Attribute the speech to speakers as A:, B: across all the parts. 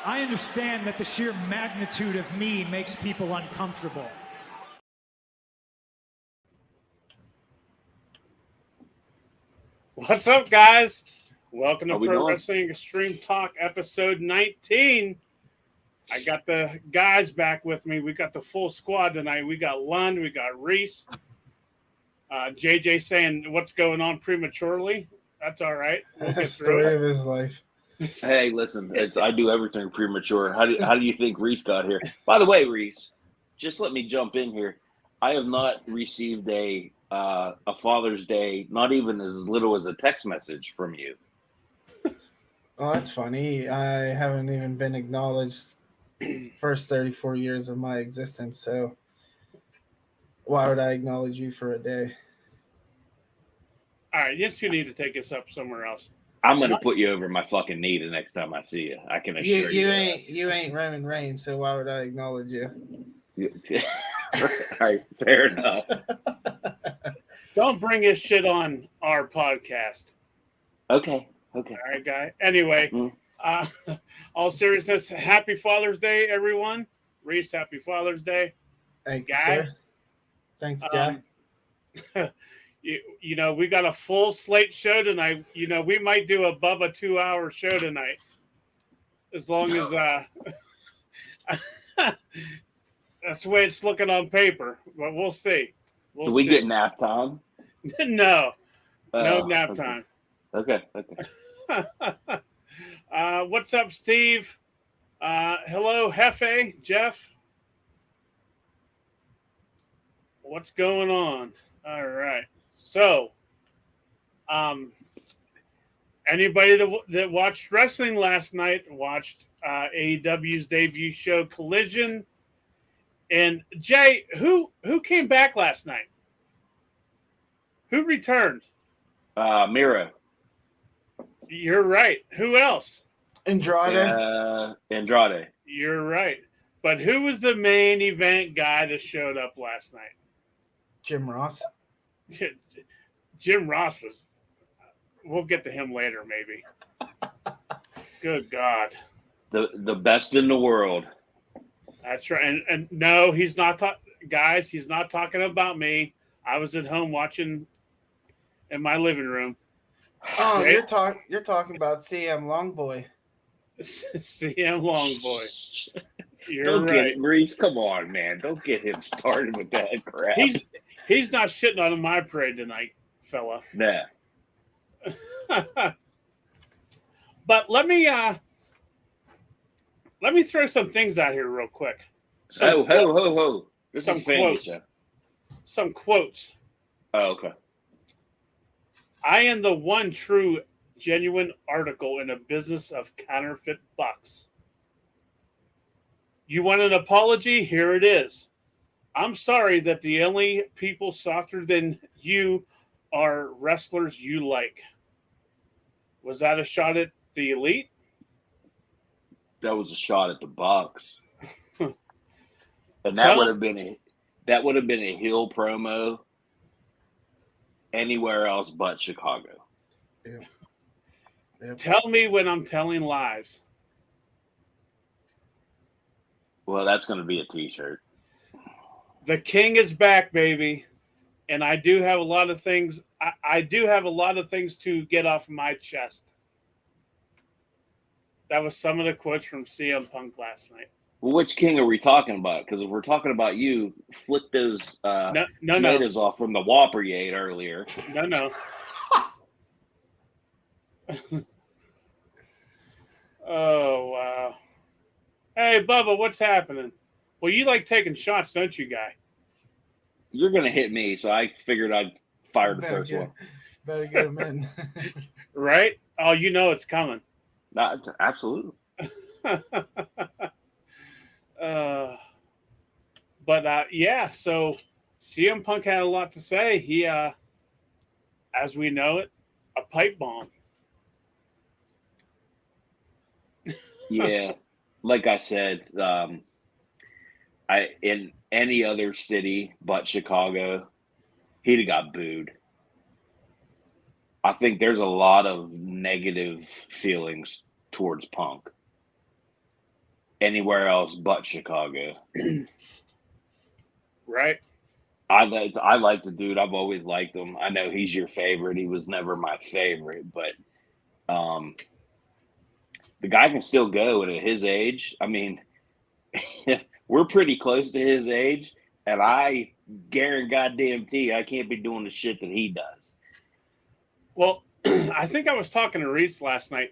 A: I understand that the sheer magnitude of me makes people uncomfortable.
B: What's up, guys? Welcome to
C: How we
B: Pro
C: doing?
B: Wrestling Extreme Talk, episode 19. I got the guys back with me. We got the full squad tonight. We got Lund, we got Reese. JJ saying what's going on prematurely. That's all right. We'll get
D: Story
B: through
D: of his life.
B: it.
C: Hey, listen, I do everything premature. How do you think Reese got here? By the way, Reese, just let me jump in here. I have not received a Father's Day, not even as little as a text message from you.
D: Oh, that's funny. I haven't even been acknowledged first 34 years of my existence, so why would I acknowledge you for a day?
B: All right, yes, you need to take us up somewhere else.
C: I'm gonna put you over my fucking knee the next time I see you. I can assure you.
D: You ain't Roman Reigns, so why would I acknowledge you?
C: All right, fair enough.
B: Don't bring his shit on our podcast.
C: Okay.
B: All right, guy. Anyway, all seriousness, happy Father's Day, everyone. Reese, happy Father's Day.
D: Thank you,
B: Guy?
D: sir. Thanks, guy.
B: You know, we got a full slate show tonight. You know, we might do above a 2-hour show tonight, as long as that's the way it's looking on paper. But we'll see.
C: Do we get nap time?
B: No nap
C: okay.
B: time.
C: Okay.
B: What's up, Steve? Hello, Hefe, Jeff. What's going on? All right. So, anybody that watched wrestling last night watched AEW's debut show Collision. And Jay, who came back last night? Who returned?
C: Miro.
B: You're right. Who else?
D: Andrade.
C: Andrade.
B: You're right. But who was the main event guy that showed up last night?
D: Jim Ross.
B: Jim Ross was. We'll get to him later, maybe. Good God.
C: The best in the world.
B: That's right. And no, he's not guys, he's not talking about me. I was at home watching in my living room.
D: Oh,
B: Jay?
D: you're talking about CM Longboy.
B: CM Longboy. You're
C: Don't
B: right.
C: get it, Reese. Come on, man. Don't get him started with that crap.
B: He's not shitting on my parade tonight, fella.
C: Nah.
B: But let me throw some things out here real quick.
C: Ho. This
B: Some
C: is family
B: quotes.
C: show.
B: Some quotes.
C: Oh, okay.
B: I am the one true, genuine article in a business of counterfeit bucks. You want an apology? Here it is. I'm sorry that the only people softer than you are wrestlers you like. Was that a shot at the Elite?
C: That was a shot at the Bucks. And that would have been a heel promo anywhere else but Chicago.
D: Yeah. Yep.
B: Tell me when I'm telling lies.
C: Well, that's going to be a T-shirt.
B: The King is back, baby. And I do have a lot of things. I do have a lot of things to get off my chest. That was some of the quotes from CM Punk last night.
C: Well, which King are we talking about? Because if we're talking about you, flick those tomatoes off from the Whopper you ate earlier.
B: No. Oh, wow. Hey, Bubba, what's happening? Well, you like taking shots, don't you, guy?
C: You're going to hit me, so I figured I'd fire the first one.
D: Better get him in.
B: Right? Oh, you know it's coming.
C: Absolutely.
B: Yeah, so CM Punk had a lot to say. He, as we know it, a pipe bomb.
C: Yeah, like I said, in any other city but Chicago, he'd have got booed. I think there's a lot of negative feelings towards Punk. anywhere else but Chicago.
B: Right?
C: I like the dude. I've always liked him. I know he's your favorite. He was never my favorite, but the guy can still go. And at his age, I mean, we're pretty close to his age, and I guarantee I can't be doing the shit that he does.
B: Well, I think I was talking to Reese last night.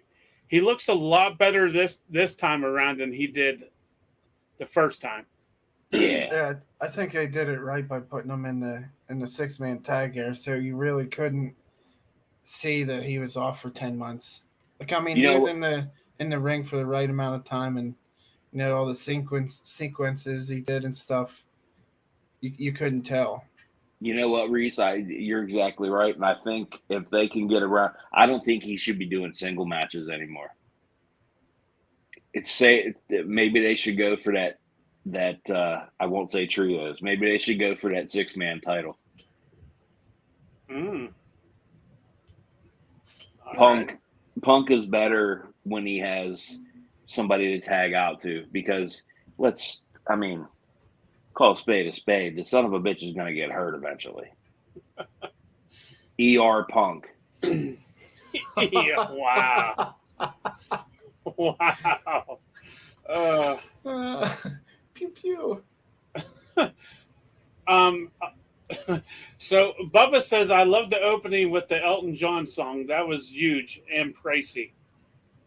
B: He looks a lot better this time around than he did the first time.
C: Yeah.
D: Yeah, I think they did it right by putting him in the 6-man tag here, so you really couldn't see that he was off for 10 months. Like, I mean, he was in the ring for the right amount of time, and all the sequences he did and stuff. You couldn't tell.
C: You know what, Reese? You're exactly right, and I think if they can get around, I don't think he should be doing single matches anymore. Maybe they should go for that I won't say trios. Maybe they should go for that 6-man title. Punk is better when he has somebody to tag out to, because call a spade a spade. The son of a bitch is going to get hurt eventually. ER Punk.
B: Yeah, wow. Wow.
D: Pew pew.
B: So Bubba says, I love the opening with the Elton John song. That was huge and pricey.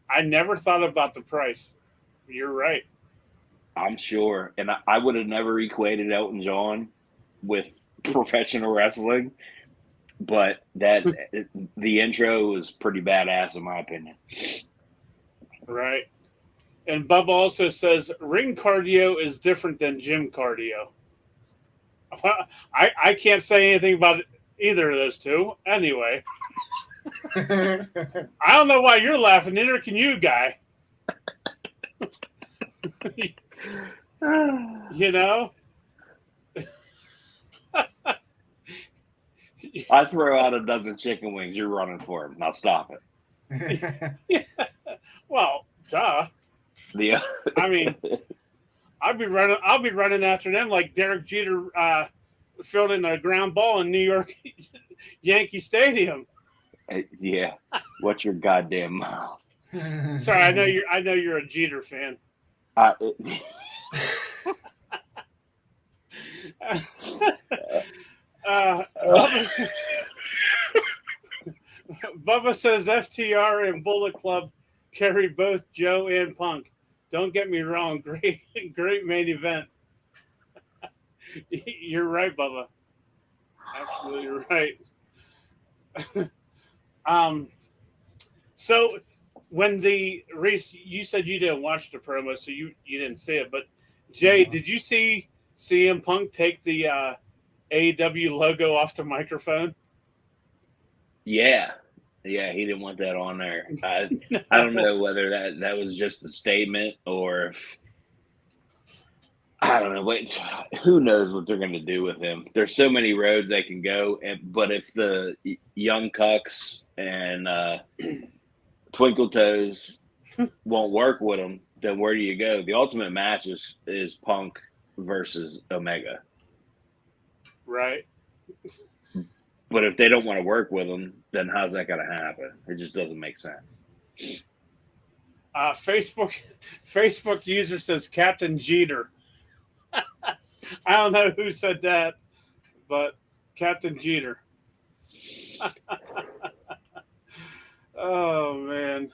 B: I never thought about the price. You're right.
C: I'm sure. And I would have never equated Elton John with professional wrestling, but the intro was pretty badass in my opinion.
B: Right. And Bubba also says ring cardio is different than gym cardio. I can't say anything about either of those two. Anyway, I don't know why you're laughing. Neither can you, guy. You know?
C: I throw out a dozen chicken wings. You're running for them. Now stop it.
B: Yeah. Well, duh. I mean, I'll be running after them like Derek Jeter fielding a ground ball in New York Yankee Stadium.
C: Yeah. What's your goddamn mouth?
B: Sorry, I know you're a Jeter fan. Bubba says FTR and Bullet Club carry both Joe and Punk. Don't get me wrong, great main event. You're right, Bubba. Absolutely right. So when Reese, you said you didn't watch the promo, so you didn't see it. But Jay, did you see CM Punk take the AEW logo off the microphone?
C: Yeah, he didn't want that on there. I don't know whether that was just a statement or if, I don't know. Wait, who knows what they're going to do with him? There's so many roads they can go, but if the Young Cucks and Twinkle Toes won't work with him, then where do you go? The ultimate match is Punk versus Omega. Right. But if they don't want to work with him, then how's that going to happen? It just doesn't make sense.
B: Facebook user says Captain Jeter. I don't know who said that, but Captain Jeter. Oh man.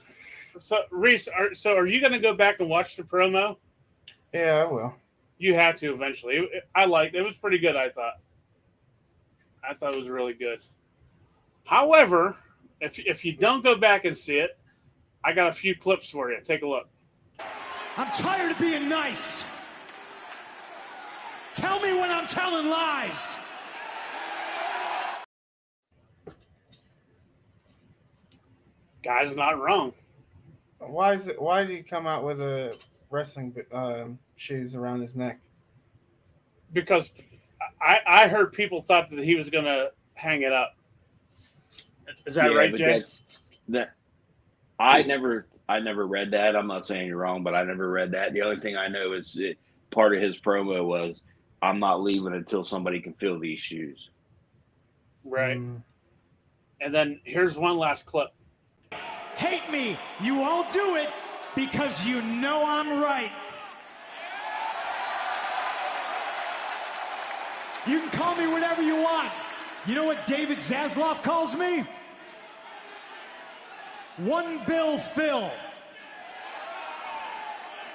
B: So Reese, are you going to go back and watch the promo?
D: Yeah, I will.
B: You have to eventually. I liked it. It was pretty good, I thought. I thought it was really good. However, if you don't go back and see it, I got a few clips for you. Take a look.
A: I'm tired of being nice. Tell me when I'm telling lies.
B: Guy's not wrong.
D: Why did he come out with a wrestling shoes around his neck?
B: Because I heard people thought that he was going to hang it up. Is that right, Jay?
C: I never I never read that. I'm not saying you're wrong, but I never read that. The only thing I know is part of his promo was, "I'm not leaving until somebody can fill these shoes."
B: Right. And then here's one last clip.
A: Hate me. You all do it because you know I'm right. You can call me whatever you want. You know what David Zaslav calls me? One Bill Phil.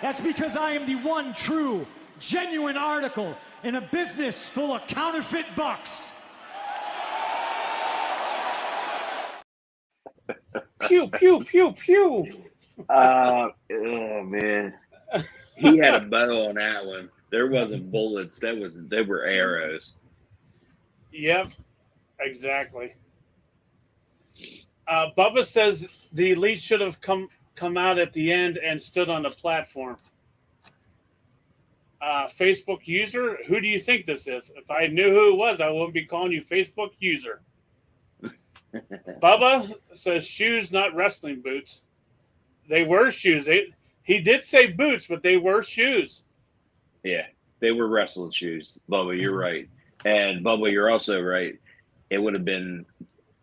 A: That's because I am the one true, genuine article in a business full of counterfeit bucks.
B: Pew, pew, pew, pew.
C: Oh man, he had a bow on that one. There wasn't bullets. They were arrows.
B: Yep, exactly. Bubba says the Elite should have come out at the end and stood on the platform. Facebook user, who do you think this is? If I knew who it was, I wouldn't be calling you Facebook user. Bubba says shoes, not wrestling boots. They were shoes. He did say boots, but they were shoes.
C: Yeah, they were wrestling shoes. Bubba, you're right. And Bubba, you're also right. It would have been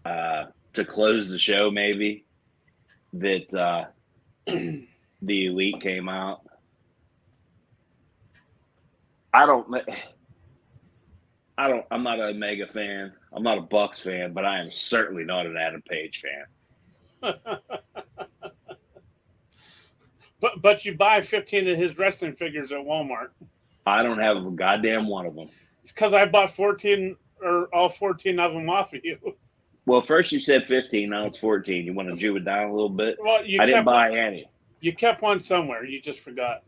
C: to close the show, maybe, that the Elite came out. I'm not a Mega fan. I'm not a Bucks fan, but I am certainly not an Adam Page fan.
B: But you buy 15 of his wrestling figures at Walmart.
C: I don't have a goddamn one of them.
B: It's because I bought 14 or all 14 of them off of you.
C: Well, first you said 15, now it's 14. You want to Jew it down a little bit?
B: Well,
C: I didn't buy any.
B: You kept one somewhere. You just forgot.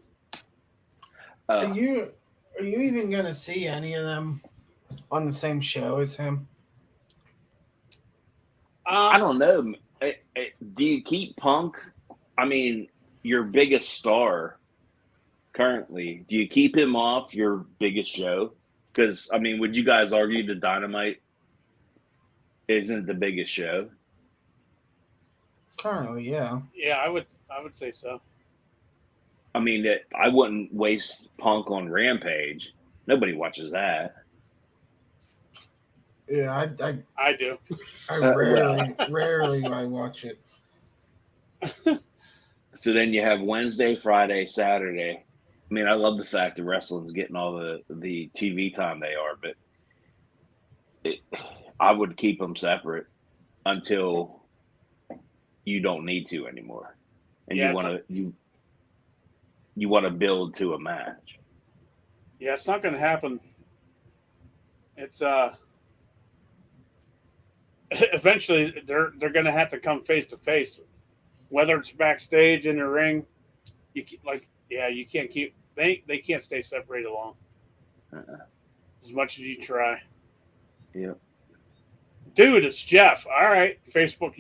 D: Are you even going to see any of them on the same show as him?
C: I don't know. Do you keep Punk? I mean, your biggest star currently. Do you keep him off your biggest show? Because, I mean, would you guys argue the Dynamite isn't the biggest show?
D: Currently, yeah.
B: Yeah, I would say so.
C: I mean, I wouldn't waste Punk on Rampage. Nobody watches that.
D: Yeah,
B: I do.
D: I rarely I watch it.
C: So then you have Wednesday, Friday, Saturday. I mean, I love the fact that wrestling's getting all the TV time they are, but I would keep them separate until you don't need to anymore, and you want to build to a match.
B: Yeah, it's not going to happen. It's eventually they're going to have to come face to face, whether it's backstage in the ring. You can't keep they can't stay separated long as much as you try.
C: Yeah,
B: dude, it's Jeff. All right, Facebook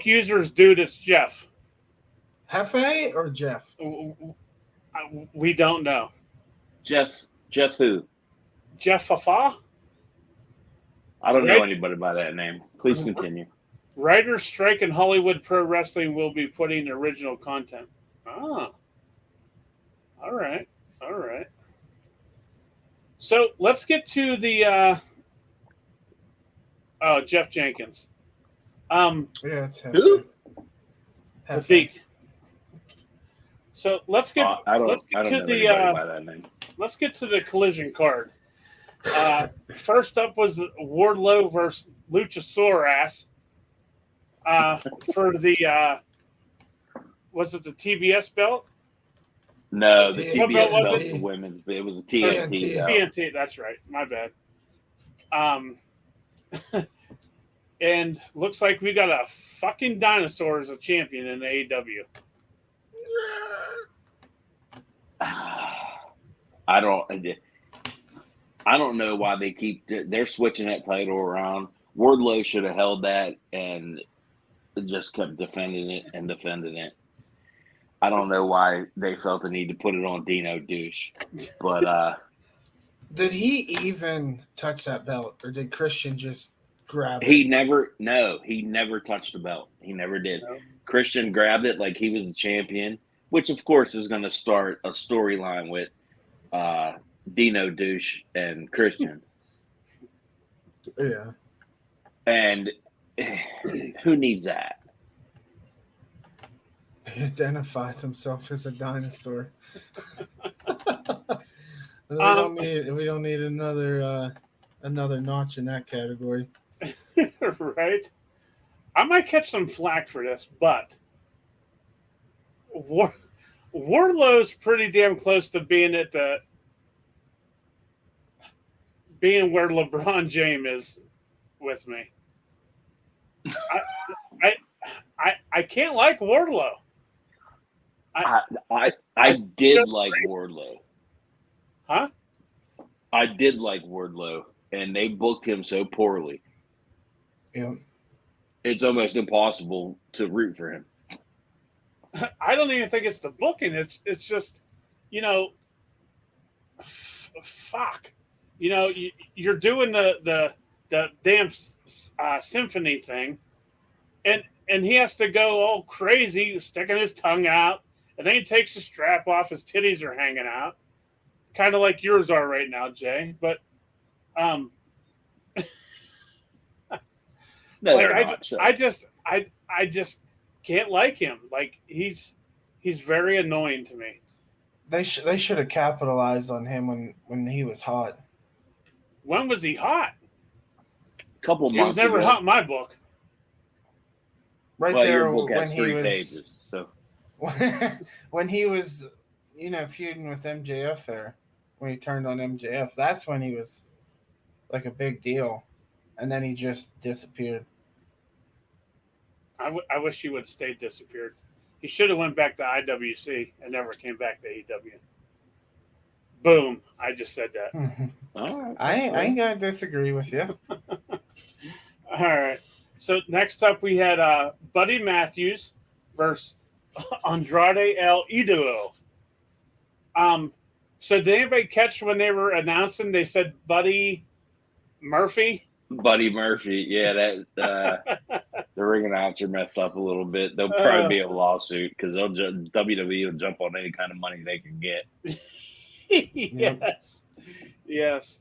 B: users, dude, it's Jeff.
D: Hefe or Jeff?
B: We don't know.
C: Jeff who?
B: Jeff Fafa?
C: I don't know anybody by that name. Please continue.
B: Writers' strike in Hollywood Pro Wrestling will be putting original content. Ah. All right. So let's get to the Jeff Jenkins.
D: Yeah, it's Hefe.
C: Who?
B: Hefe. So let's get
C: I don't know anybody by that name.
B: Let's get to the collision card. First up was Wardlow versus Luchasaurus for the was it the TBS belt?
C: No, the
B: What
C: TBS
B: belt was
C: belt's
B: it?
C: a women's. It was a TNT.
B: TNT, that's right. My bad. And looks like we got a fucking dinosaur as a champion in the AEW.
C: I don't know why they're switching that title around. Wardlow should have held that and just kept defending it. I don't know why they felt the need to put it on Dino Douche, but
D: did he even touch that belt, or did Christian just grab
C: He
D: it.
C: never touched the belt. He never did.
B: No.
C: Christian grabbed it like he was the champion, which of course is going to start a storyline with Dino Douche and Christian.
D: Yeah.
C: And who needs that?
D: He identifies himself as a dinosaur. we don't need another notch in that category.
B: Right? I might catch some flack for this, but Wardlow's pretty damn close to being where LeBron James is with me. I can't like Wardlow.
C: I did like Wardlow.
B: Huh?
C: I did like Wardlow, and they booked him so poorly.
D: Yeah.
C: It's almost impossible to root for him.
B: I don't even think it's the booking. It's just, fuck. You're doing the damn symphony thing, and he has to go all crazy, sticking his tongue out, and then he takes the strap off. His titties are hanging out, kind of like yours are right now, Jay. But
C: No,
B: like
C: they're not, so.
B: I just can't like him. Like he's very annoying to me.
D: They should have capitalized on him when he was hot.
B: When was he hot?
C: A couple
B: He was
C: months
B: never
C: ago.
B: hot in my book.
D: Right
C: Well,
D: there
C: your book
D: when
C: has
D: he
C: 3
D: was
C: pages, so
D: when he was feuding with MJF there, when he turned on MJF, that's when he was like a big deal, and then he just disappeared.
B: I wish he would have stayed disappeared. He should have went back to IWC and never came back to AEW. Boom! I just said that.
C: all right.
D: I ain't gonna disagree with you.
B: All right. So next up we had Buddy Matthews versus Andrade El Idolo. So did anybody catch when they were announcing? They said Buddy Murphy.
C: Buddy Murphy, yeah, that the ring announcer messed up a little bit. There'll probably be a lawsuit because WWE will jump on any kind of money they can get.
B: Yes.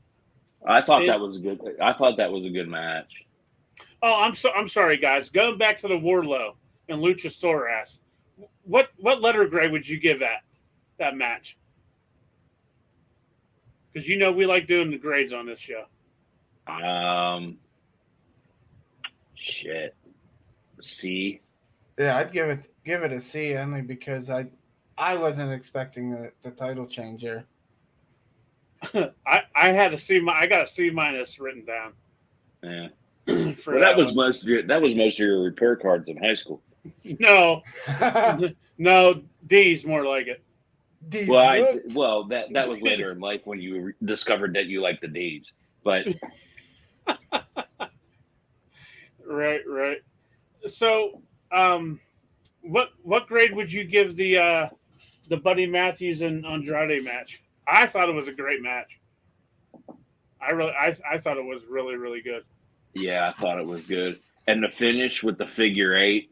C: I thought that was a good match.
B: Oh, I'm sorry, guys. Going back to the Wardlow and Luchasaurus, what letter grade would you give that match? Because we like doing the grades on this show.
C: Shit. C.
D: Yeah, I'd give it a C only because I wasn't expecting the title change here.
B: I had a C. I got a C minus written down.
C: Yeah.
B: For
C: That was most of your report cards in high school.
B: No, no, D's more like it.
D: These
C: Well,
D: nuts.
C: that was later in life when you discovered that you liked the D's. But
B: Right. So, what grade would you give the Buddy Matthews and Andrade match? I thought it was a great match. I thought it was really, really good.
C: yeah, I thought it was good. And the finish with the figure 8.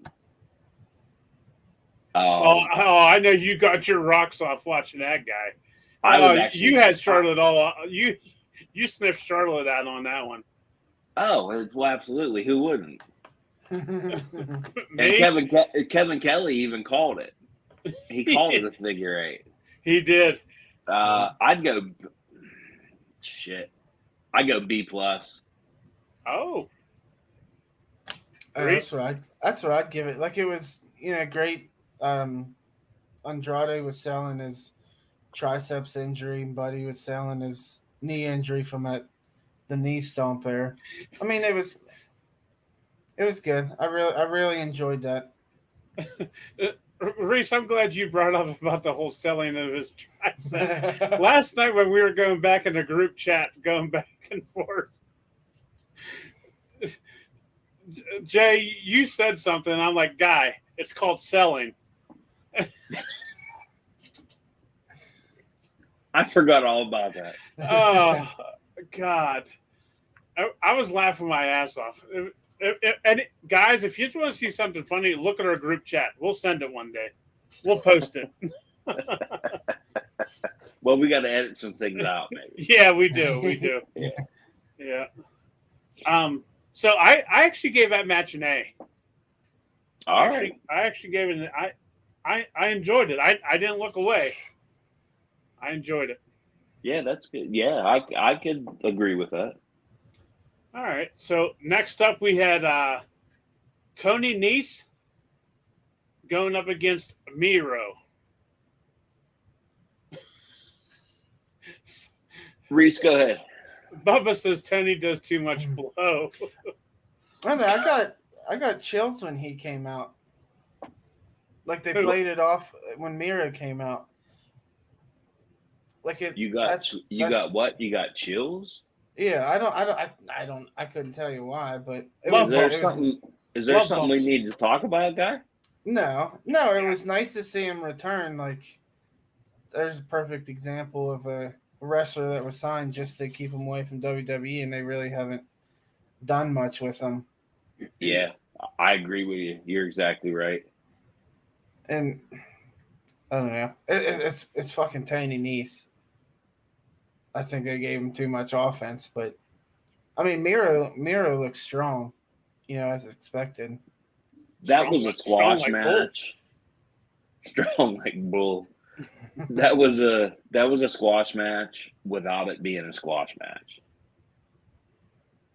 B: I know you got your rocks off watching that guy. You had Charlotte all. You sniffed Charlotte out on that one.
C: Oh, well, absolutely. Who wouldn't?
B: Me?
C: And Kevin Kelly even called it. He called it a figure 8.
B: He did.
C: I'd go. Shit. I'd go B+.
B: Oh,
D: That's what I'd give it. Like it was, great. Andrade was selling his triceps injury, and Buddy was selling his knee injury from the knee stomp there. I mean, it was good. I really enjoyed that.
B: Reese, I'm glad you brought up about the whole selling of his tricep. Last night when we were going back in the group chat, going back and forth, Jay, you said something. I'm like, guy, it's called selling.
C: I forgot all about that.
B: Oh, God. I was laughing my ass off. And guys, if you just want to see something funny, look at our group chat. We'll send it one day. We'll post it.
C: Well, we got to edit some things out, maybe.
B: Yeah, we do. We do. Yeah. So I actually gave that match an A.
C: All right.
B: I actually gave it an I enjoyed it. I didn't look away. I enjoyed it.
C: Yeah, that's good. Yeah, I could agree with that.
B: All right. So next up we had Tony Nese going up against Miro.
C: Reese, go ahead.
B: Bubba says Tony does too much blow.
D: I know, I got chills when he came out. Like they played it off when Miro came out. Like it.
C: You got what? You got chills?
D: Yeah, I couldn't tell you why, but
C: Is there something we need to talk about, guy?
D: No, it was nice to see him return. Like, there's a perfect example of a wrestler that was signed just to keep him away from WWE, and they really haven't done much with him.
C: Yeah, I agree with you. You're exactly right.
D: And I don't know. It's fucking Tony Nese. I think they gave him too much offense, but I mean, Miro looks strong, as expected.
C: That was a squash match. Strong like bull. That was a squash match without it being a squash match.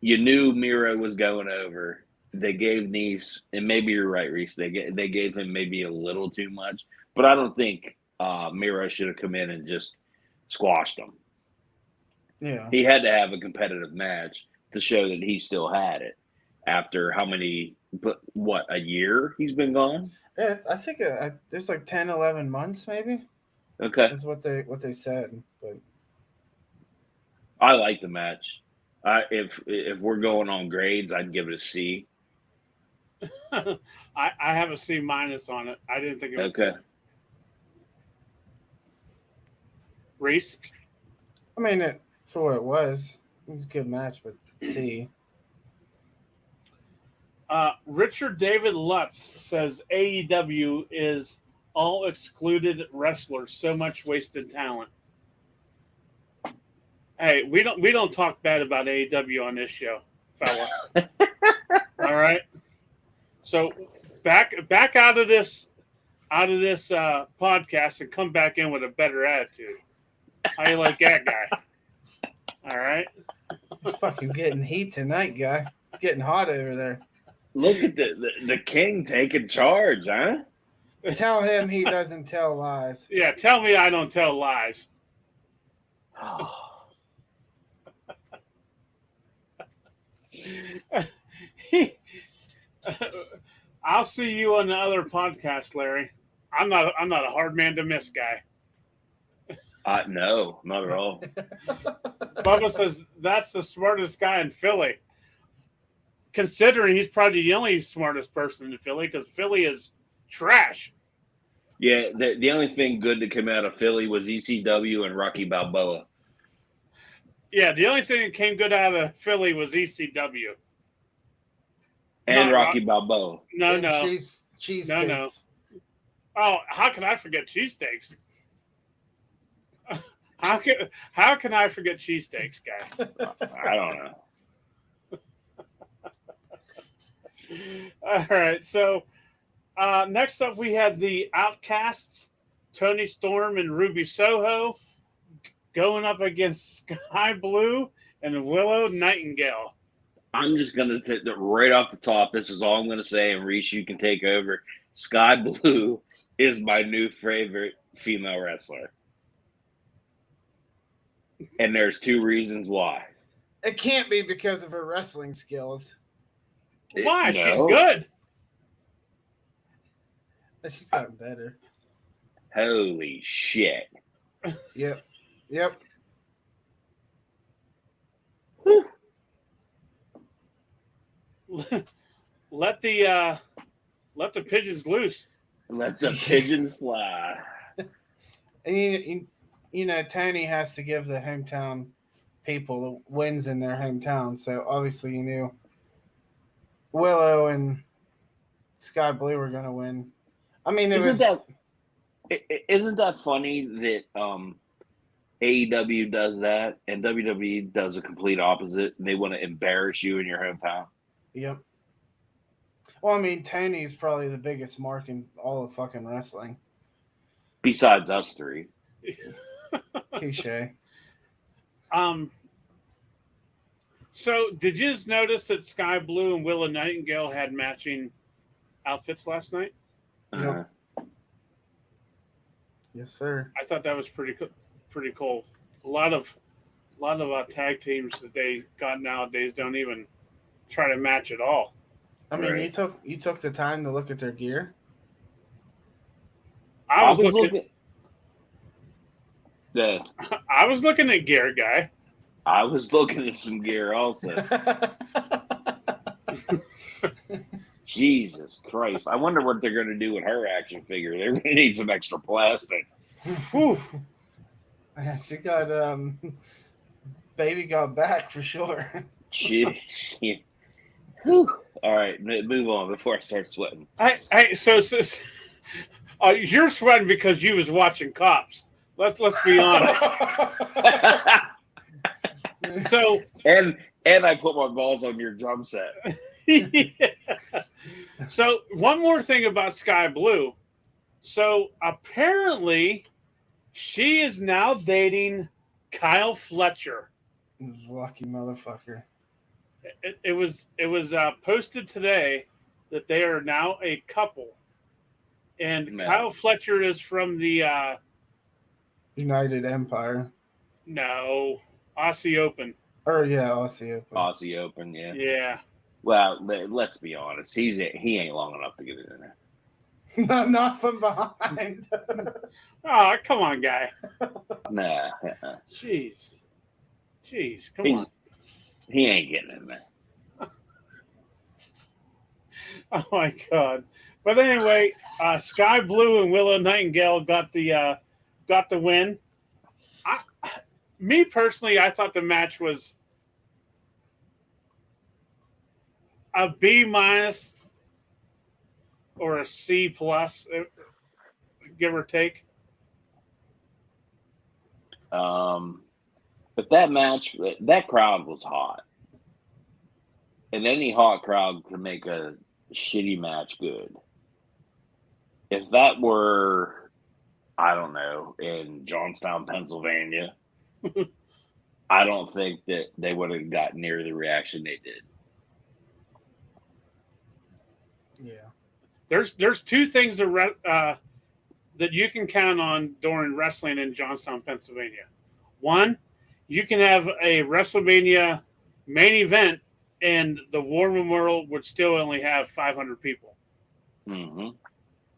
C: You knew Miro was going over. They gave Nese, and maybe you're right, Reese. They gave him maybe a little too much, but I don't think Miro should have come in and just squashed him.
D: Yeah,
C: he had to have a competitive match to show that he still had it. After how many? But what, a year he's been gone?
D: Yeah, I think there's like 10, 11 months maybe.
C: Okay,
D: is what they said. But
C: I like the match. If we're going on grades, I'd give it a C.
B: I have a C- on it. I didn't think it was
C: okay.
B: Good. Reese?
D: I mean, for what it was a good match, but C.
B: Richard David Lutz says AEW is all excluded wrestlers. So much wasted talent. Hey, we don't talk bad about AEW on this show, fella. All right. So back out of this podcast and come back in with a better attitude. How you like that, guy? All right.
D: Fucking getting heat tonight, guy. It's getting hot over there.
C: Look at the king taking charge, huh?
D: Tell him he doesn't tell lies.
B: Yeah, tell me I don't tell lies. I'll see you on the other podcast, Larry. I'm not a hard man to miss guy.
C: No, not at all.
B: Bubba says that's the smartest guy in Philly. Considering he's probably the only smartest person in Philly, because Philly is trash.
C: Yeah, the only thing good that came out of Philly was ECW and Rocky Balboa.
B: Yeah, the only thing that came good out of Philly was ECW.
C: And Rocky Balboa.
B: No.
D: Cheese
B: No.
D: steaks.
B: Oh, how can I forget cheesesteaks? How can I forget cheesesteaks, guy?
C: I don't know.
B: All right, so next up we had the Outcasts, Tony Storm and Ruby Soho, going up against Sky Blue and Willow Nightingale.
C: I'm just going to take that right off the top. This is all I'm going to say, and Reese, you can take over. Sky Blue is my new favorite female wrestler. And there's two reasons why.
D: It can't be because of her wrestling skills.
B: Why?
C: No.
B: She's good.
D: But she's gotten better.
C: Holy shit.
D: Yep.
B: Let the pigeons loose.
C: Let the pigeons fly.
D: And you know, Tony has to give the hometown people wins in their hometown. So obviously you knew Willow and Sky Blue were going to win. I mean,
C: Isn't that funny that AEW does that and WWE does the complete opposite, and they want to embarrass you in your hometown?
D: Yep. Well, I mean, Tony's probably the biggest mark in all of fucking wrestling.
C: Besides us three.
D: Touche.
B: So did you just notice that Sky Blue and Willow Nightingale had matching outfits last night?
D: Yep. Yes, sir.
B: I thought that was pretty cool. A lot of tag teams that they got nowadays don't even try to match at all.
D: I mean,
C: Right.
D: you took the time to look at their gear.
B: I was looking.
C: Yeah,
B: I was looking at Gear Guy.
C: I was looking at some gear also. Jesus Christ! I wonder what they're going to do with her action figure. They're going to need some extra plastic.
B: Whew.
D: Yeah, she got baby got back for sure.
C: She. Whew. All right, move on before I start sweating.
B: So you're sweating because you was watching Cops. Let's be honest. So
C: and I put my balls on your drum set.
B: yeah. So one more thing about Sky Blue. So apparently she is now dating Kyle Fletcher.
D: Lucky motherfucker.
B: It was posted today that they are now a couple. And
C: No.
B: Kyle Fletcher is from the
D: United Empire.
B: no, Aussie Open.
D: Or yeah, Aussie Open.
C: Aussie Open, yeah.
B: Yeah.
C: Well, let's be honest. He ain't long enough to get it in there.
D: Not from behind.
B: Oh, come on, guy.
C: Nah,
B: Jeez, come on.
C: he ain't getting in there.
B: Oh my God. But anyway, Sky Blue and Willow Nightingale got the win. Me personally, I thought the match was a B- or a C+, give or take.
C: But that crowd was hot, and any hot crowd can make a shitty match good. If that were, I don't know, in Johnstown, Pennsylvania, I don't think that they would have got near the reaction they did.
D: Yeah.
B: There's two things that you can count on during wrestling in Johnstown, Pennsylvania. One, you can have a WrestleMania main event, and the War Memorial would still only have 500 people.
C: Mm-hmm.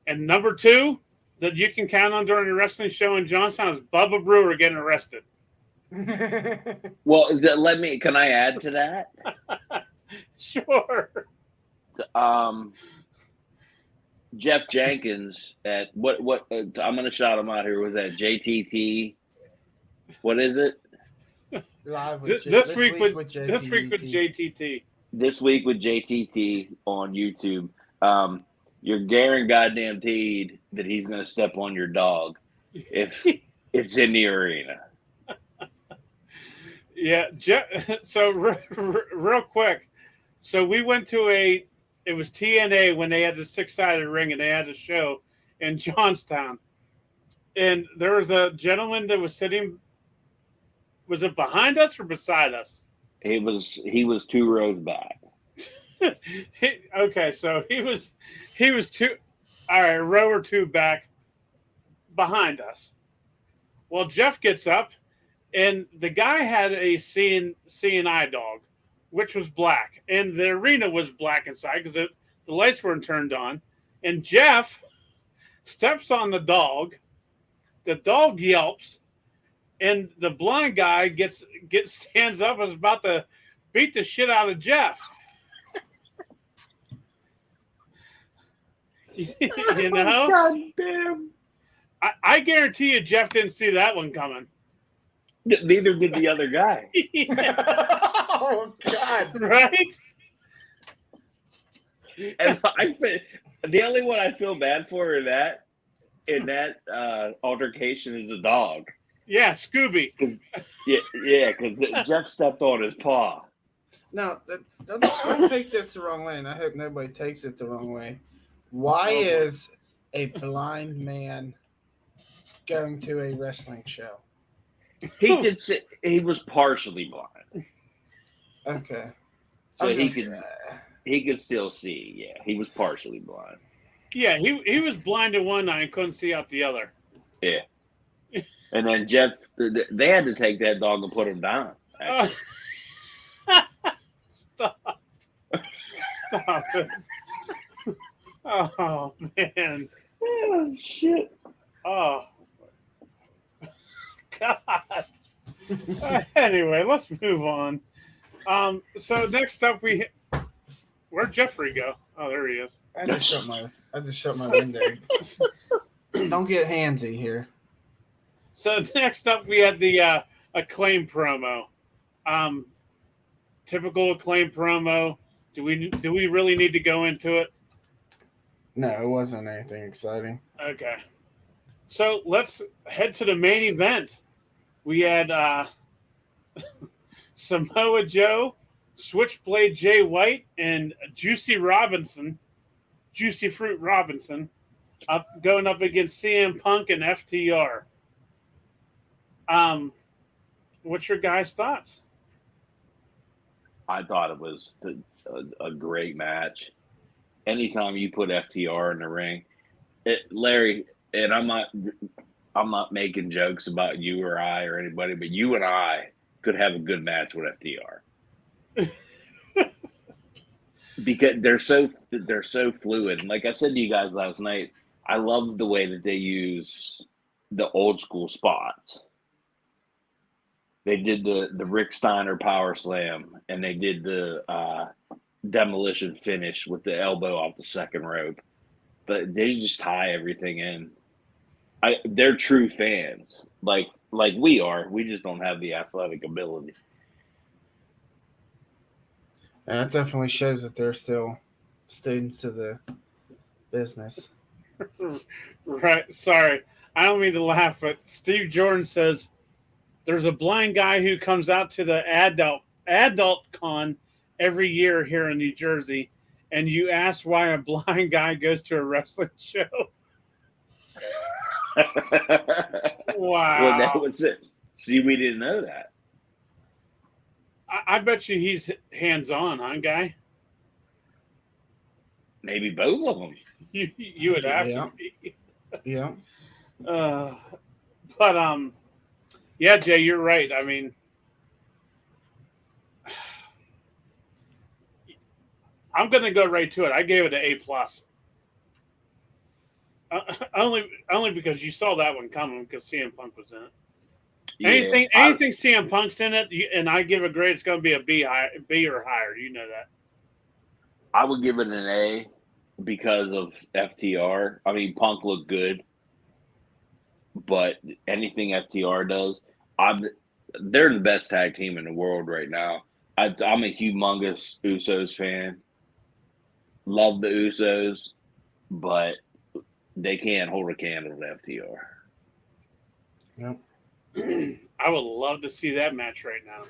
B: And number two, that you can count on during a wrestling show in Johnstown is Bubba Brewer getting arrested.
C: Well, can I add to that?
B: Sure.
C: Jeff Jenkins at what I'm going to shout him out here. Was that JTT? What is it?
D: Live with
B: This week with
D: JTT.
B: JTT.
C: This week with JTT on YouTube. You're guaranteed goddamn teed that he's going to step on your dog if it's in the arena.
B: Yeah. So real quick. So we went to it was TNA when they had the 6-sided ring and they had a show in Johnstown. And there was a gentleman that was sitting, was it behind us or beside us?
C: He was 2 rows back.
B: Okay, so he was a row or two back behind us. Well, Jeff gets up, and the guy had a CNI dog, which was black, and the arena was black inside because the lights weren't turned on. And Jeff steps on the dog yelps, and the blind guy stands up and is about to beat the shit out of Jeff. You know?
C: God damn.
B: I guarantee you Jeff didn't see that one coming.
C: Neither did the other guy.
D: Oh God!
B: Right?
C: And the only one I feel bad for in that altercation is a dog.
B: Yeah, Scooby.
C: Yeah, because Jeff stepped on his paw.
D: Now, don't take this the wrong way, and I hope nobody takes it the wrong way. Why is a blind man going to a wrestling show?
C: He was partially blind,
D: Okay.
C: so
D: I'm
C: he
D: just-
C: could still see. Yeah, he was partially blind.
B: Yeah, he was blind in one eye and couldn't see out the other.
C: Yeah, and then Jeff, they had to take that dog and put him down.
B: Stop. Stop it. Oh, man.
C: Oh shit!
B: Oh. God. Anyway, let's move on. So next up where'd Jeffrey go? Oh, there he is.
D: I just shut my window. Don't get handsy here.
B: So next up we had the Acclaim promo. Typical Acclaim promo. Do we really need to go into it?
D: No, it wasn't anything exciting.
B: Okay. So let's head to the main event. We had Samoa Joe, Switchblade Jay White, and Juicy Fruit Robinson, going up against CM Punk and FTR. What's your guys' thoughts?
C: I thought it was a great match. Anytime you put FTR in the ring, Larry, and I'm not making jokes about you or I or anybody, but you and I could have a good match with FTR. Because they're so fluid. And like I said to you guys last night, I love the way that they use the old school spots. They did the Rick Steiner power slam, and they did the demolition finish with the elbow off the second rope. But they just tie everything in. They're true fans, like we are. We just don't have the athletic ability.
D: And that definitely shows that they're still students of the business.
B: Right. Sorry. I don't mean to laugh, but Steve Jordan says there's a blind guy who comes out to the adult con every year here in New Jersey, and you ask why a blind guy goes to a wrestling show. Wow.
C: Well, that was it. See, we didn't know that.
B: I bet you he's hands-on, huh, guy?
C: Maybe both of them.
B: You would have
D: Yeah.
B: to be.
D: Yeah.
B: But yeah, Jay, you're right. I mean, I'm going to go right to it. I gave it an A+. Only because you saw that one coming because CM Punk was in it. Anything CM Punk's in it, and I give a grade, it's going to be a B or higher. You know that.
C: I would give it an A because of FTR. I mean, Punk looked good, but anything FTR does, they're the best tag team in the world right now. I'm a humongous Usos fan. Love the Usos, but they can't hold a candle to FTR.
D: Yep.
B: I would love to see that match right now.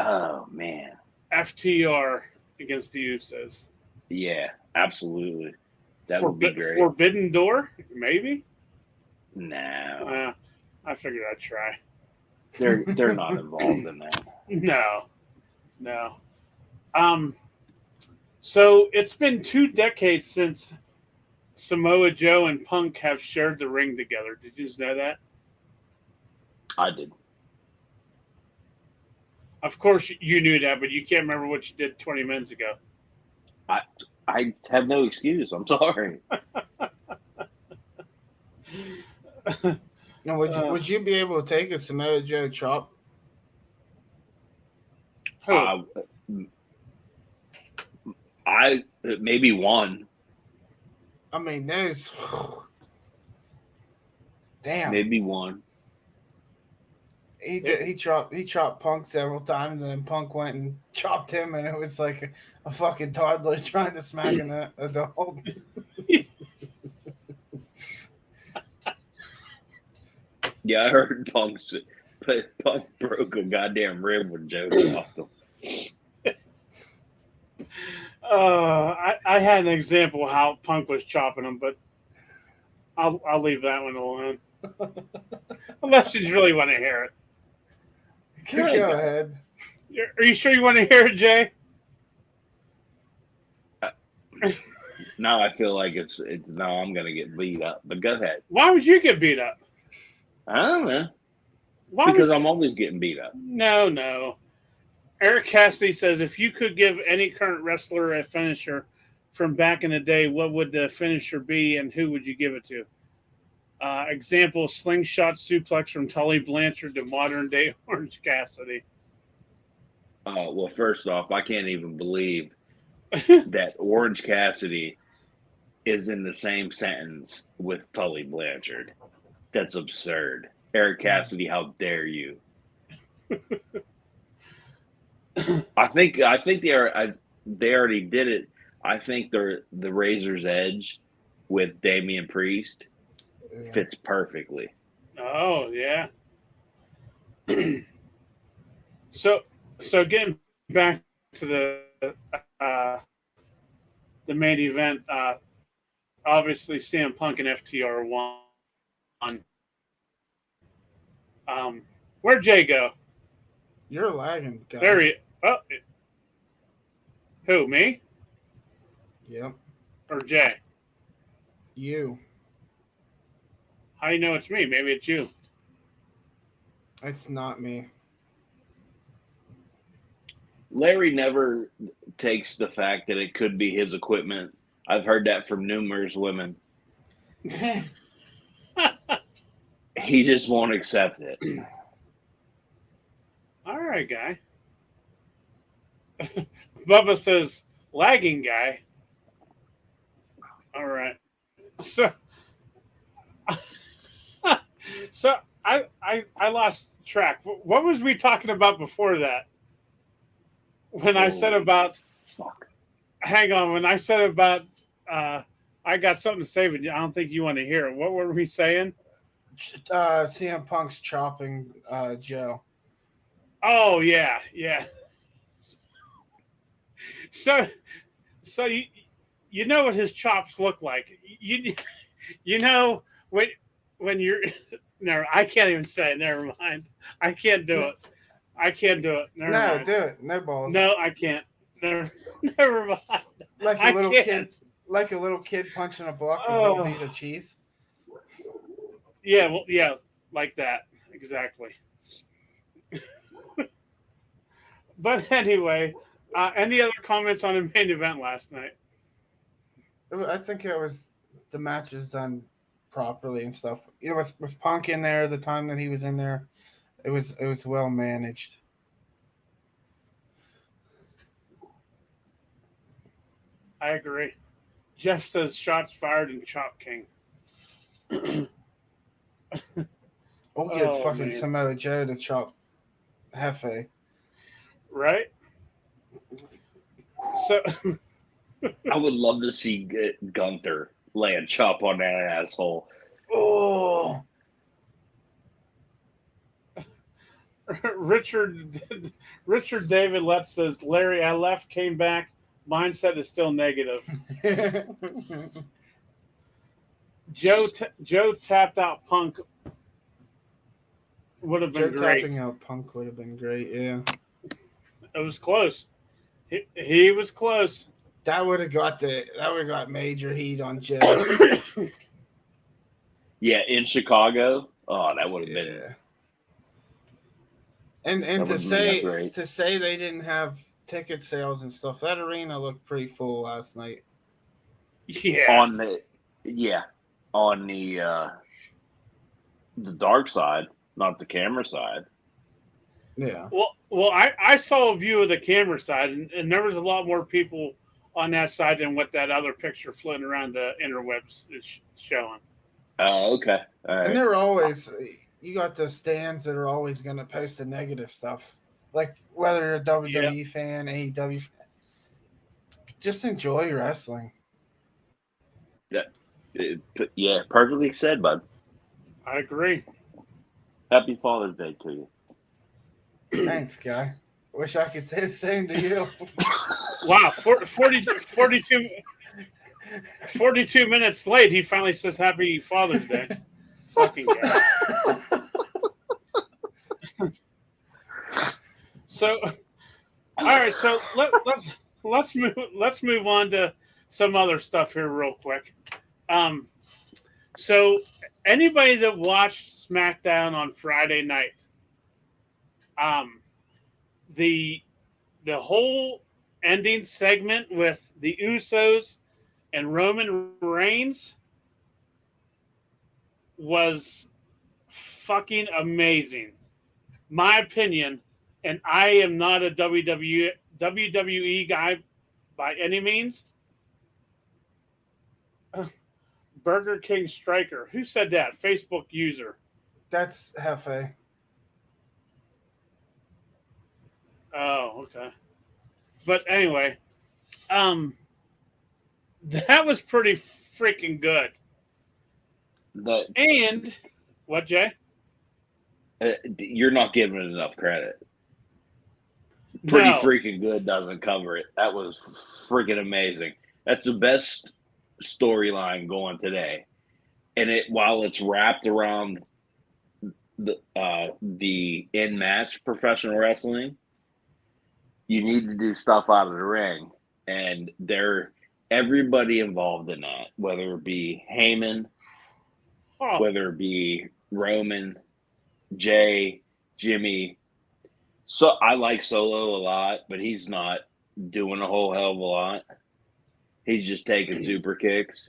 C: Oh man.
B: FTR against the Usos.
C: Yeah, absolutely. That would be great.
B: Forbidden Door, maybe.
C: No,
B: I figured I'd try.
C: they're not involved in that.
B: No. So it's been 2 decades since Samoa Joe and Punk have shared the ring together. Did you just know that?
C: I did.
B: Of course you knew that, but you can't remember what you did 20 minutes ago.
C: I have no excuse. I'm sorry.
D: Now, would you be able to take a Samoa Joe chop?
C: I maybe one.
D: I mean, those. Damn.
C: Maybe one.
D: He chopped Punk several times, and then Punk went and chopped him, and it was like a fucking toddler trying to smack an adult.
C: Yeah, I heard Punk broke a goddamn rib when Joe chopped him.
B: I had an example how Punk was chopping him, but I'll leave that one alone. Unless you really want to hear it.
D: Go ahead.
B: Are you sure you want to hear it, Jay?
C: Now I feel like it's now I'm gonna get beat up. But go ahead.
B: Why would you get beat up?
C: I don't know.
B: Why
C: Because I'm always getting beat up.
B: No. Eric Cassidy says, if you could give any current wrestler a finisher from back in the day, what would the finisher be, and who would you give it to? Example, slingshot suplex from Tully Blanchard to modern day Orange Cassidy.
C: Well, first off, I can't even believe that Orange Cassidy is in the same sentence with Tully Blanchard. That's absurd. Eric Cassidy, how dare you? I think they already did it. I think the Razor's Edge with Damian Priest fits perfectly.
B: Oh yeah. So getting back to the main event, obviously CM Punk and FTR won. Where'd Jay go?
D: You're lagging, guy.
B: There he. Oh, who, me
D: Yep.
B: or Jay?
D: You.
B: How do you know it's me? Maybe it's you.
D: It's not me.
C: Larry never takes the fact that it could be his equipment. I've heard that from numerous women. He just won't accept it.
B: All right, guy. Bubba says, lagging guy. All right. So I lost track. What was we talking about before that? When I said about
C: fuck.
B: Hang on, when I said about I got something to say, but I don't think you want to hear it. What were we saying?
D: CM Punk's chopping Joe.
B: Oh yeah. So you know what his chops look like. You know when you're never. I can't even say it. Never mind. I can't do it. Never mind.
D: Do it. No balls.
B: No, I can't. Never mind.
D: Like a little kid. Like a little kid punching a block of Velveeta cheese.
B: Yeah, well, yeah, like that. Exactly. But anyway, any other comments on the main event last night?
D: I think it was the match was done properly and stuff. You know, with Punk in there, the time that he was in there, it was well managed.
B: I agree. Jeff says shots fired in Chop King.
D: We'll get fucking Samoa Joe to chop Hefe.
B: Right? So
C: I would love to see Gunther land chop on that asshole.
D: Oh,
B: Richard David Letts says, Larry, I left, came back. Mindset is still negative. Joe tapped out Punk. Would have been great.
D: Tapping out Punk would have been great. Yeah,
B: it was close. He was close.
D: That would have got major heat on Joe.
C: Yeah, in Chicago. Oh, that would have been.
D: And to say they didn't have ticket sales and stuff, that arena looked pretty full last night.
B: Yeah.
C: On the dark side, not the camera side.
D: Yeah.
B: Well, I saw a view of the camera side, and there was a lot more people on that side than what that other picture floating around the interwebs is showing.
C: Oh, okay. All right.
D: And they're always, you got the stands that are always going to post the negative stuff. Like whether you're a WWE fan, AEW fan, just enjoy wrestling.
C: Yeah, perfectly said, bud.
B: I agree.
C: Happy Father's Day to you.
D: Thanks, guy. Wish I could say the same to you.
B: Wow, 42 minutes late, he finally says Happy Father's Day. Fucking guy. So, all right. So let's move on to some other stuff here real quick. So anybody that watched SmackDown on Friday night, the whole ending segment with the Usos and Roman Reigns was fucking amazing. My opinion, and I am not a WWE guy by any means. Burger King Striker. Who said that? Facebook user.
D: That's Hefe.
B: Oh, okay. But anyway, that was pretty freaking good. And what, Jay?
C: You're not giving it enough credit. Pretty
B: No.
C: freaking good doesn't cover it. That was freaking amazing. That's the best storyline going today. And while it's wrapped around the in-match professional wrestling, you need to do stuff out of the ring. And everybody involved in that, whether it be Heyman, whether it be Roman, Jay, Jimmy. So I like Solo a lot, but he's not doing a whole hell of a lot. He's just taking super kicks.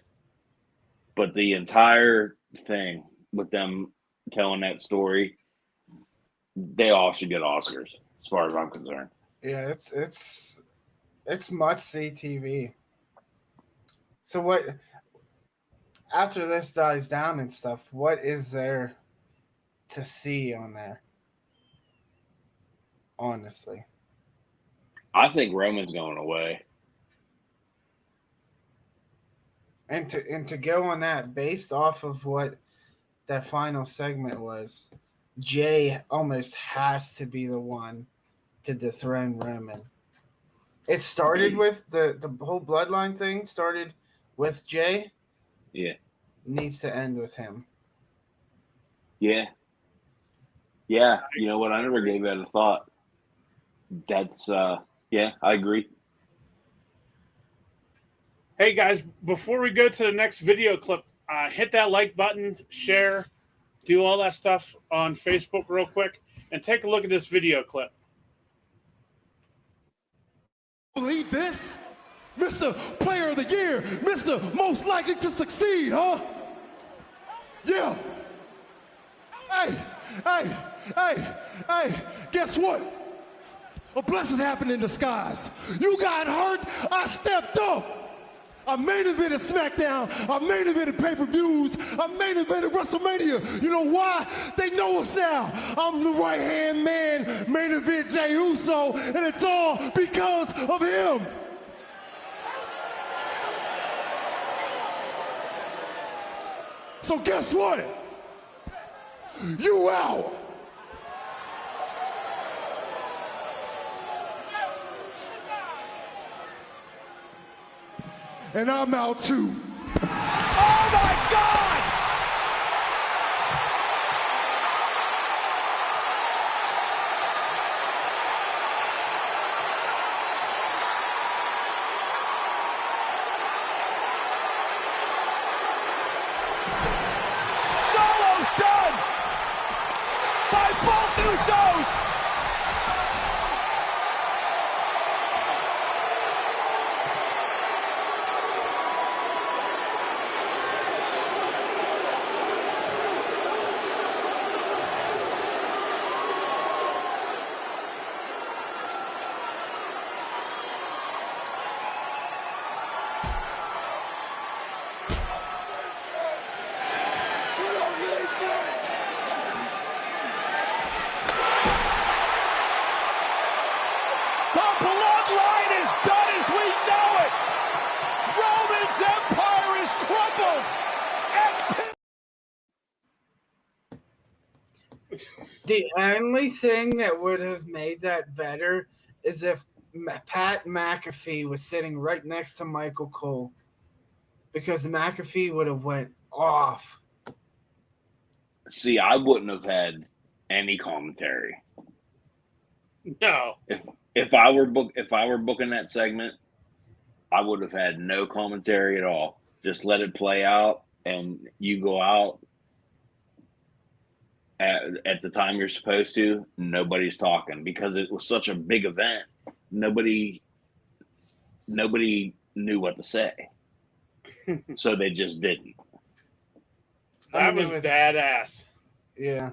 C: But the entire thing with them telling that story, they all should get Oscars, as far as I'm concerned.
D: Yeah, it's must-see TV. So what, after this dies down and stuff, what is there to see on there? Honestly,
C: I think Roman's going away.
D: And to go on that, based off of what that final segment was, Jay almost has to be the one to dethrone Roman. It started with the whole bloodline thing started with Jay.
C: Yeah.
D: Needs to end with him.
C: Yeah. Yeah. You know what? I never gave that a thought. That's yeah, I agree.
B: Hey guys, before we go to the next video clip, hit that like button, share, do all that stuff on Facebook real quick, and take a look at this video clip.
E: Believe this? Mr. Player of the Year, Mr. Most Likely to Succeed, huh? Yeah. Hey, guess what? A blessing happened in disguise. You got hurt, I stepped up. I main evented SmackDown. I main evented pay-per-views. I main evented WrestleMania. You know why? They know us now. I'm the right-hand man, main event Jey Uso, and it's all because of him. So guess what? You out. And I'm out too.
F: Oh my God! Solo's done by both Usos.
D: The only thing that would have made that better is if Pat McAfee was sitting right next to Michael Cole, because McAfee would have went off.
C: See, I wouldn't have had any commentary
B: No.
C: if I were booking that segment. I would have had no commentary at all. Just let it play out, and you go out at the time you're supposed to. Nobody's talking because it was such a big event. Nobody knew what to say, so they just didn't.
B: That
D: mean,
B: was badass.
D: Yeah.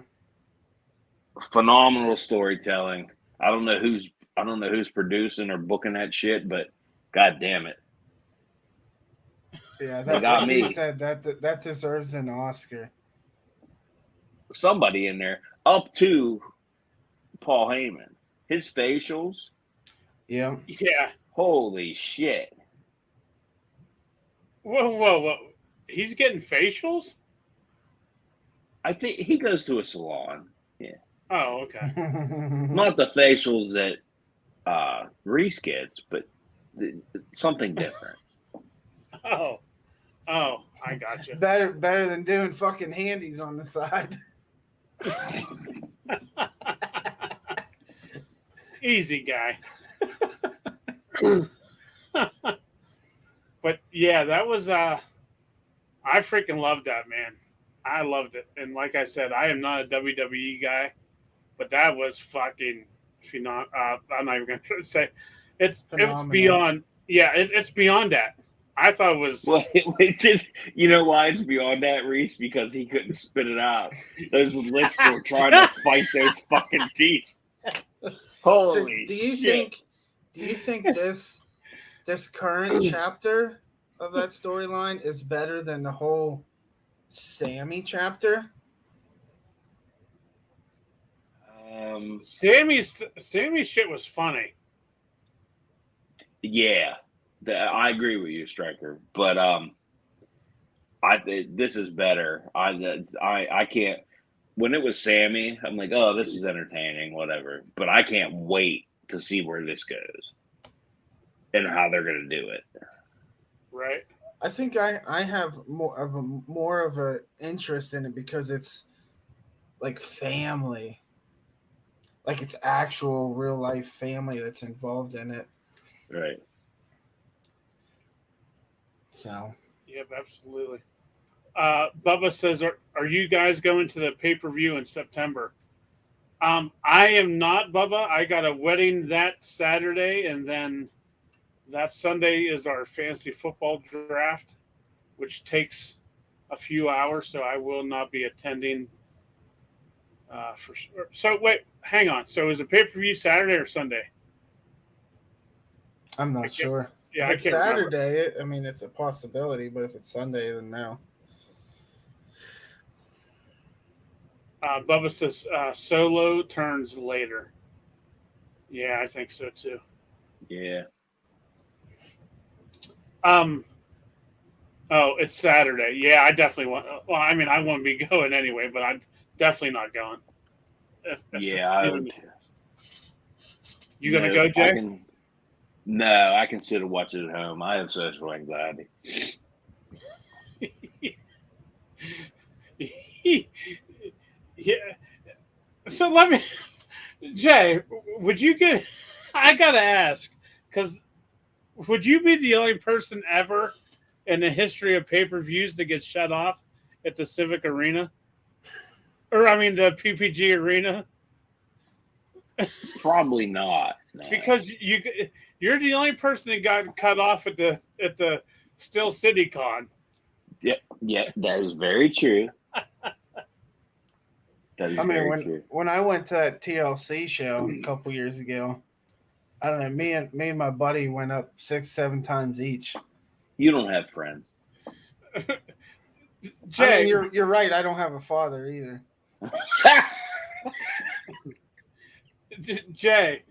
C: Phenomenal storytelling. I don't know who's producing or booking that shit, but god damn it.
D: Yeah,
C: They
D: that
C: got
D: like
C: me.
D: you said, that deserves an Oscar.
C: Somebody in there, up to Paul Heyman. His facials,
D: Yeah.
B: Yeah.
C: holy shit.
B: Whoa. He's getting facials?
C: I think he goes to a salon.
B: Oh, okay.
C: Not the facials that Reese gets, but something different.
B: Oh, I got you.
D: better than doing fucking handies on the side.
B: Easy guy. But yeah, that was I freaking loved that, man. I loved it. And like I said, I am not a WWE guy, but that was fucking phenomenal. I'm not even going to say it's beyond. Yeah, it's beyond that. I thought it was.
C: Well, it's just, you know why it's beyond that, Reese? Because he couldn't spit it out. Those lips were trying to fight those fucking teeth. Holy
D: do you
C: shit.
D: think this current chapter of that storyline is better than the whole Sammy chapter?
B: Sammy's shit was funny.
C: Yeah, I agree with you, Striker. But this is better. I can't. When it was Sammy, I'm like, oh, this is entertaining, whatever. But I can't wait to see where this goes and how they're gonna do it.
B: Right.
D: I think I have more of a interest in it because it's like family. Like it's actual real life family that's involved in it.
C: Right.
D: So.
B: Yep, absolutely. Bubba says, are you guys going to the pay-per-view in September? I am not, Bubba. I got a wedding that Saturday, and then that Sunday is our fantasy football draft, which takes a few hours, so I will not be attending for sure. So wait, hang on. So is the pay-per-view Saturday or Sunday?
D: I'm not sure.
B: Yeah,
D: if it's
B: I can't
D: Saturday, I mean, it's a possibility, but if it's Sunday, then no.
B: Bubba says Solo turns later. Yeah, I think so too.
C: Yeah.
B: Oh, it's Saturday. Yeah, I definitely want. Well, I mean, I won't be going anyway, but I'm definitely not going. You gonna go, Jay?
C: No, I can sit and watch it at home. I have social anxiety.
B: Yeah. So let me, Jay, would you get? I gotta ask, because would you be the only person ever in the history of pay-per-views to get shut off at the Civic Arena, or I mean the PPG Arena?
C: Probably not. No.
B: Because you're the only person that got cut off at the Steel City Con.
C: Yeah, that is very true.
D: I mean, when I went to that TLC show a couple years ago, I don't know, me and my buddy went up 6-7 times each.
C: You don't have friends.
D: Jay, I mean, you're right. I don't have a father either.
B: Jay,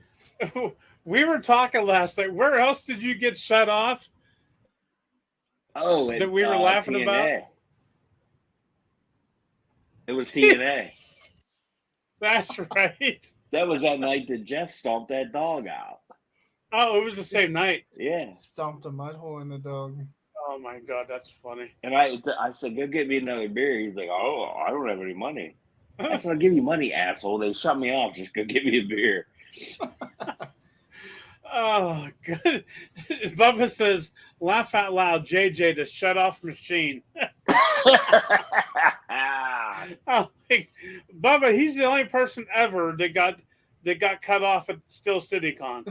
B: we were talking last night. Where else did you get shut off?
C: Oh,
B: that we were laughing
C: TNA.
B: about.
C: It was TNA.
B: That's right.
C: That was that night that Jeff stomped that dog out.
B: Oh, it was the same night.
C: Yeah.
D: Stomped a mud hole in the dog.
B: Oh my God, that's funny.
C: And I said, go get me another beer. He's like, oh, I don't have any money. I said, I'll give you money, asshole. They shut me off. Just go get me a beer.
B: Oh, good. Bubba says, laugh out loud, JJ, the shut off machine. Oh, Bubba, he's the only person ever that got cut off at Steel City Con.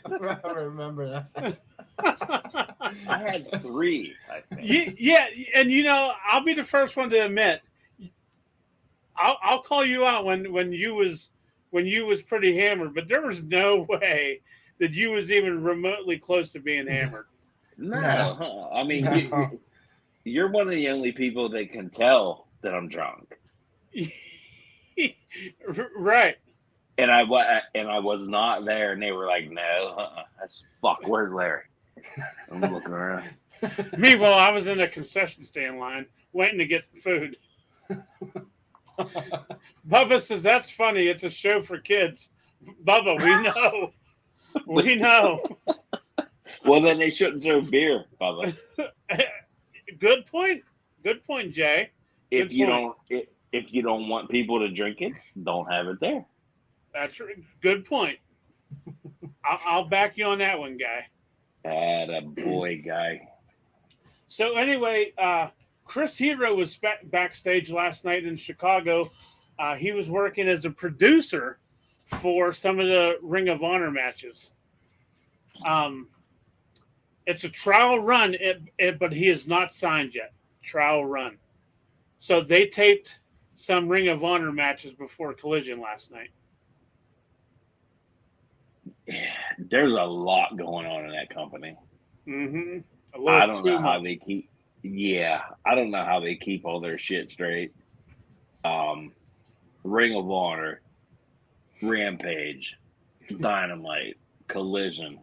D: I remember that.
C: I had 3, I think.
B: Yeah, and I'll be the first one to admit, I'll call you out when you was pretty hammered, but there was no way that you was even remotely close to being hammered.
C: No. I mean,
D: No.
C: you're one of the only people that can tell that I'm drunk.
B: Right.
C: And I was not there, and they were like, "No, that's fuck. Where's Larry?" I'm looking around.
B: Meanwhile, I was in a concession stand line waiting to get food. Bubba says, that's funny. It's a show for kids. Bubba, we know. We know.
C: Well, then they shouldn't serve beer, Bubba.
B: Good point. Good point, Jay.
C: If
B: Good
C: you
B: point.
C: if you don't want people to drink it, don't have it there.
B: That's right. Good point. I'll back you on that one, guy.
C: Attaboy, guy.
B: So anyway, Chris Hero was backstage last night in Chicago. He was working as a producer for some of the Ring of Honor matches. It's a trial run, but he is not signed yet. Trial run. So they taped some Ring of Honor matches before Collision last night.
C: There's a lot going on in that company.
B: Mm-hmm.
C: I don't know how they keep. Yeah, I don't know how they keep all their shit straight. Ring of Honor, Rampage, Dynamite, Collision.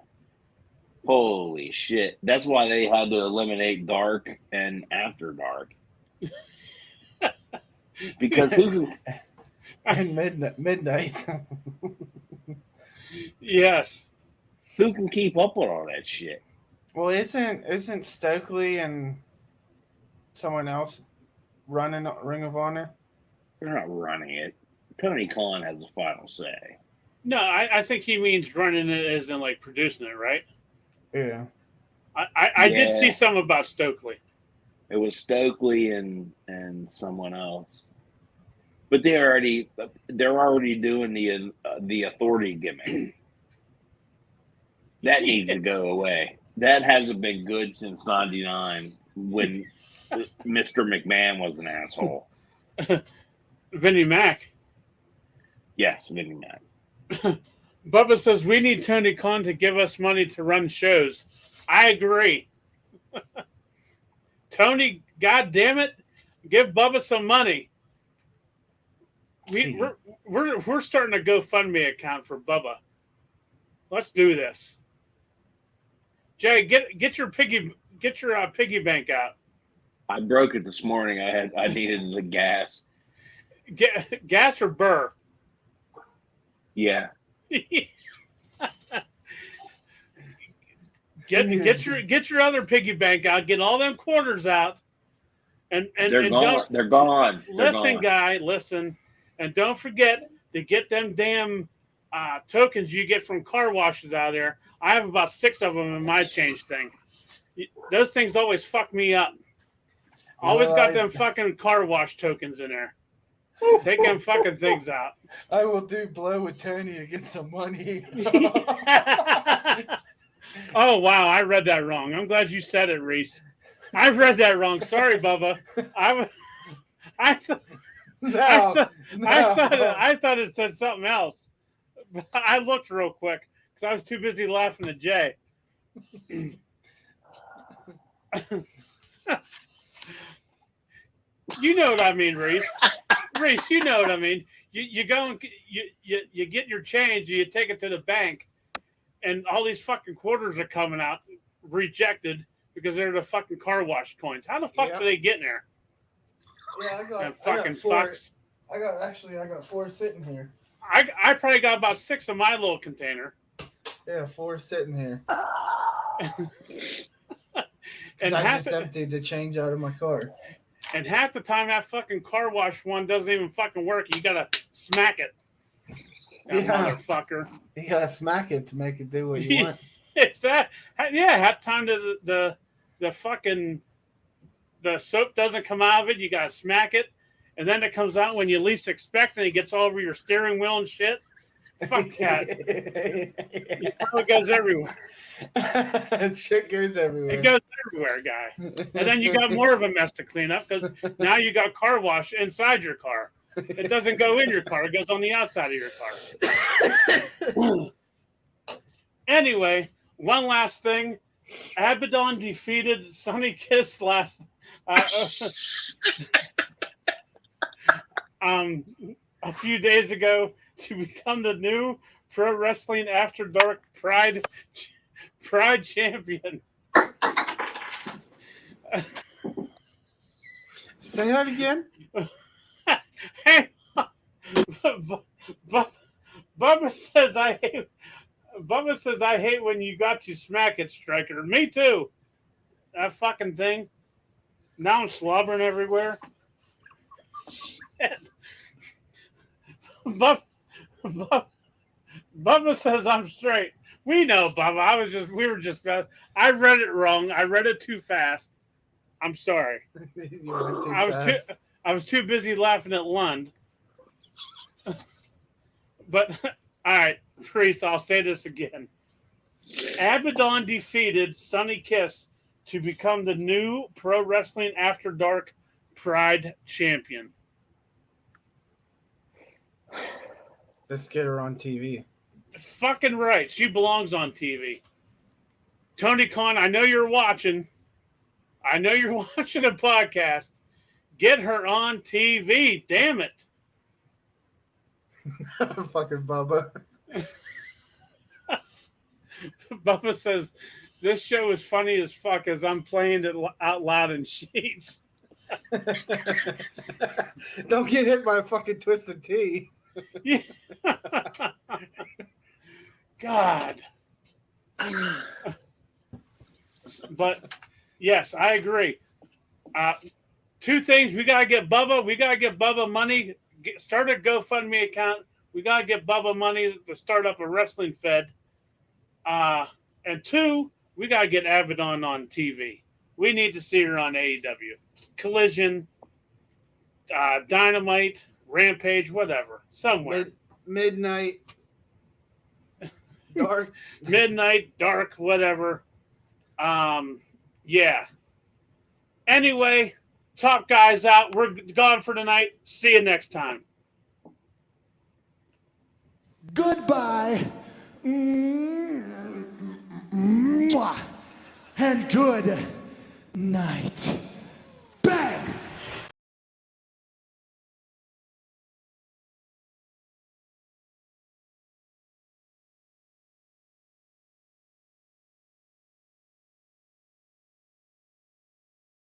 C: Holy shit! That's why they had to eliminate Dark and After Dark. Because
D: And midnight.
B: Yes.
C: who can keep up with all that shit?
D: Well, isn't Stokely and someone else running Ring of Honor?
C: They're not running it. Tony Khan has the final say.
B: No, I think he means running it as in like producing it, right?
D: Yeah.
B: I did
C: Yeah.
B: see some about Stokely.
C: It was Stokely and someone else, but they're already doing the authority gimmick. That needs to go away. That hasn't been good since '99 when Mr. McMahon was an asshole.
B: Vinnie Mac.
C: Yes, Vinnie Mac.
B: Bubba says we need Tony Khan to give us money to run shows. I agree. Tony, God damn it, give Bubba some money. We're starting a GoFundMe account for Bubba. Let's do this. Jay, get your piggy bank out.
C: I broke it this morning. I needed the gas.
B: Get gas or burr.
C: Yeah.
B: Get your other piggy bank out. Get all them quarters out. And
C: They're gone.
B: don't
C: They're gone. They're
B: listen,
C: gone.
B: guy. Listen, and don't forget to get them damn tokens you get from car washes out there. I have about 6 of them in my change thing. Those things always fuck me up. Always got them fucking car wash tokens in there. Take them fucking things out.
D: I will do blow with Tony to get some money.
B: Oh, wow. I read that wrong. I'm glad you said it, Reese. I read that wrong. Sorry, Bubba. I thought it said something else. I looked real quick because I was too busy laughing at Jay. You know what I mean, Reese. Reese, you know what I mean. You go and you get your change, you take it to the bank, and all these fucking quarters are coming out rejected because they're the fucking car wash coins. How the fuck do they get in there?
D: Yeah,
B: Fucking fucks.
D: I got 4 sitting here.
B: I probably got about 6 in my little container.
D: Yeah, 4 sitting here.
B: And
D: I
B: half
D: just emptied the change out of my car.
B: And half the time that fucking car wash one doesn't even fucking work. You gotta smack it. That motherfucker.
D: You gotta smack it to make it do what you want.
B: It's that. Yeah, half the time the fucking the soap doesn't come out of it. You gotta smack it, and then it comes out when you least expect, and it gets all over your steering wheel and shit. Fuck that. It goes everywhere.
D: Shit goes everywhere.
B: It goes everywhere, guy. And then you got more of a mess to clean up because now you got car wash inside your car. It doesn't go in your car. It goes on the outside of your car. Anyway, one last thing. Abaddon defeated Sonny Kiss last a few days ago to become the new Pro Wrestling After Dark Pride champion.
D: Say that again.
B: Hey, Bubba says I hate when you got to smack it, Striker. Me too. That fucking thing. Now I'm slobbering everywhere. Bubba says I'm straight. We know, Bubba. I read it wrong. I read it too fast. I'm sorry. I was too busy laughing at Lund. But all right, Priest, I'll say this again. Abaddon defeated Sonny Kiss to become the new Pro Wrestling After Dark Pride champion.
D: Let's get her on TV.
B: Fucking right. She belongs on TV. Tony Khan, I know you're watching. I know you're watching a podcast. Get her on TV. Damn it.
D: Fucking Bubba.
B: Bubba says, this show is funny as fuck as I'm playing it out loud in sheets.
D: Don't get hit by a fucking Twisted Tea.
B: Yeah. God. But yes, I agree. 2 things. We got to get Bubba money. Start a GoFundMe account. We got to get Bubba money to start up a wrestling fed. And 2, we got to get Abaddon on TV. We need to see her on AEW. Collision, Dynamite, Rampage, whatever. Somewhere.
D: Midnight. Dark.
B: Midnight, dark, whatever. Yeah. Anyway, top guys out. We're gone for tonight. See you next time.
E: Goodbye. And good night.